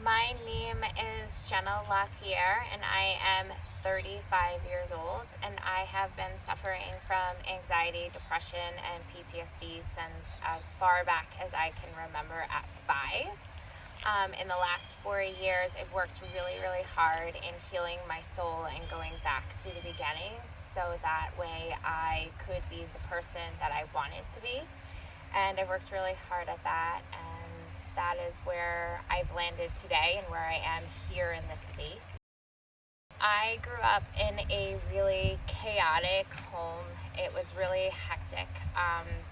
My name is Jenna LaPierre and I am 35 years old, and I have been suffering from anxiety, depression, and PTSD since as far back as I can remember at 5. In the last 4 years, I've worked really hard in healing my soul and going back to the beginning so that way I could be the person that I wanted to be. And I've worked really hard at that, and that is where I've landed today and where I am here in this space. I grew up in a really chaotic home. It was really hectic.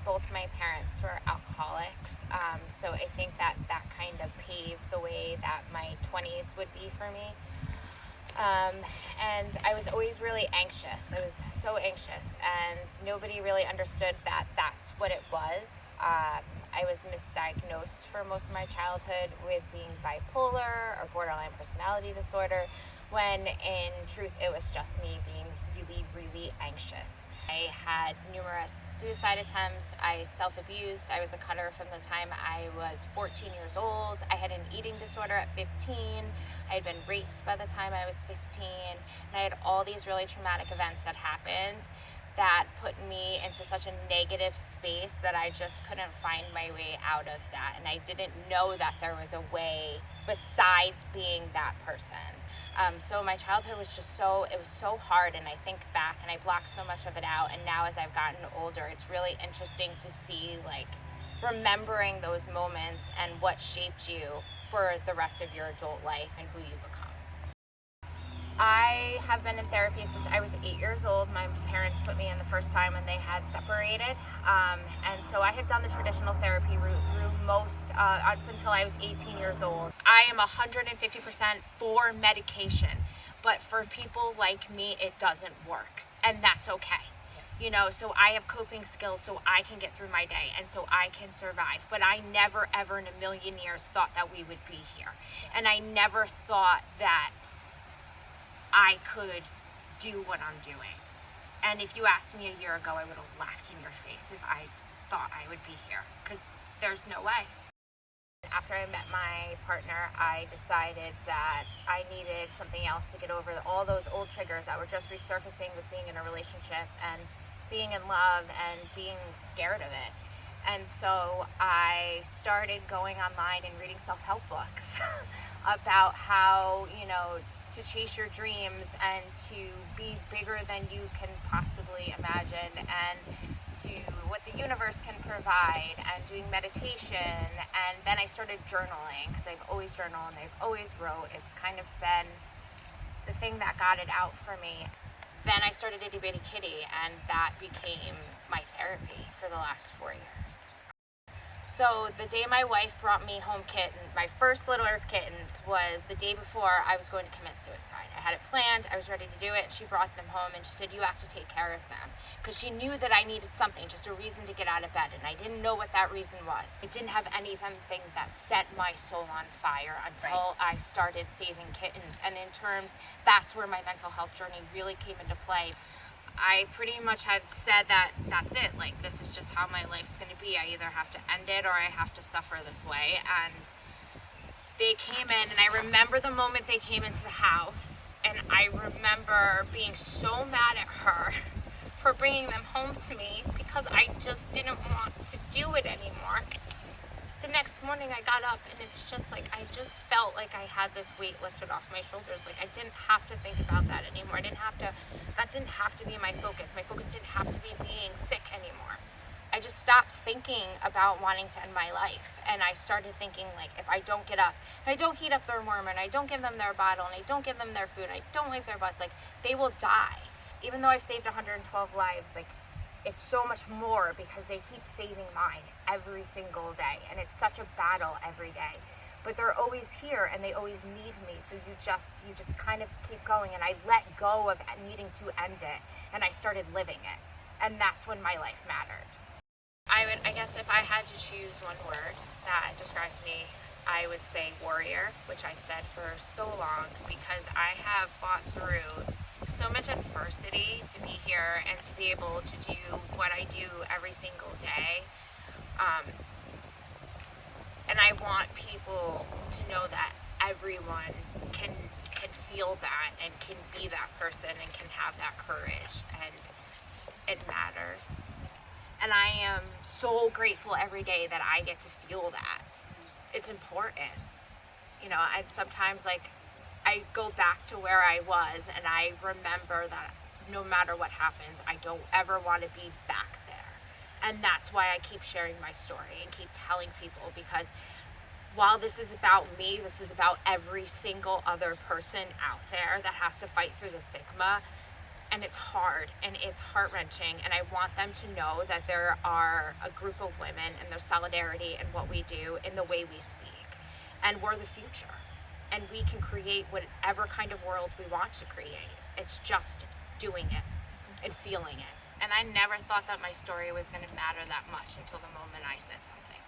Both my parents were alcoholics, so I think that kind of paved the way that my 20s would be for me. And I was always really anxious. I was so anxious, and nobody really understood that that's what it was. I was misdiagnosed for most of my childhood with being bipolar or borderline personality disorder, when in truth it was just me being really anxious. I had numerous suicide attempts. I self-abused. I was a cutter from the time I was 14 years old. I had an eating disorder at 15. I had been raped by the time I was 15. And I had all these really traumatic events that happened that put me into such a negative space that I just couldn't find my way out of that. And I didn't know that there was a way besides being that person. So my childhood was just it was so hard, and I think back and I blocked so much of it out, and now as I've gotten older, it's really interesting to see, like, remembering those moments and what shaped you for the rest of your adult life and who you become. I have been in therapy since I was 8 years old. My parents put me in the first time when they had separated. And so I had done the traditional therapy route through most, up until I was 18 years old. I am 150% for medication, but for people like me, it doesn't work, and that's okay. You know, so I have coping skills so I can get through my day and so I can survive. But I never ever in a million years thought that we would be here. And I never thought that I could do what I'm doing. And if you asked me a year ago, I would have laughed in your face if I thought I would be here, because there's no way. After I met my partner, I decided that I needed something else to get over all those old triggers that were just resurfacing with being in a relationship and being in love and being scared of it. And so I started going online and reading self-help books about how, to chase your dreams and to be bigger than you can possibly imagine, and to what the universe can provide, and doing meditation. And then I started journaling, because I've always journaled and I've always wrote. It's kind of been the thing that got it out for me. Then I started Itty Bitty Kitty, and that became my therapy for the last 4 years. So the day my wife brought me home my first litter of kittens was the day before I was going to commit suicide. I had it planned, I was ready to do it, and she brought them home and she said, "You have to take care of them." Because she knew that I needed something, just a reason to get out of bed, and I didn't know what that reason was. I didn't have anything that set my soul on fire until I started saving kittens. And in terms, that's where my mental health journey really came into play. I pretty much had said that that's it, like, this is just how my life's going to be. I either have to end it or I have to suffer this way. And they came in, and I remember the moment they came into the house, and I remember being so mad at her for bringing them home to me, because I just didn't want to do it anymore. The next morning I got up, and it's just like, I just felt like I had this weight lifted off my shoulders. Like, I didn't have to think about that anymore. That didn't have to be my focus. My focus didn't have to be being sick anymore. I just stopped thinking about wanting to end my life. And I started thinking, like, if I don't get up, and I don't heat up their warmer, and I don't give them their bottle, and I don't give them their food, and I don't wipe their butts, like, they will die. Even though I've saved 112 lives, like, it's so much more because they keep saving mine every single day. And it's such a battle every day. But they're always here, and they always need me. So you just kind of keep going. And I let go of needing to end it, and I started living it. And that's when my life mattered. I guess if I had to choose one word that describes me, I would say warrior, which I've said for so long, because I have fought through so much adversity to be here and to be able to do what I do every single day. And I want people to know that everyone can feel that and can be that person and can have that courage, and it matters. And I am so grateful every day that I get to feel that. It's important. You know, and sometimes like I go back to where I was and I remember that no matter what happens, I don't ever want to be back there. And that's why I keep sharing my story and keep telling people, because while this is about me, this is about every single other person out there that has to fight through the stigma. And it's hard and it's heart-wrenching, and I want them to know that there are a group of women and there's solidarity in what we do, in the way we speak. And we're the future. And we can create whatever kind of world we want to create. It's just doing it and feeling it. And I never thought that my story was going to matter that much until the moment I said something.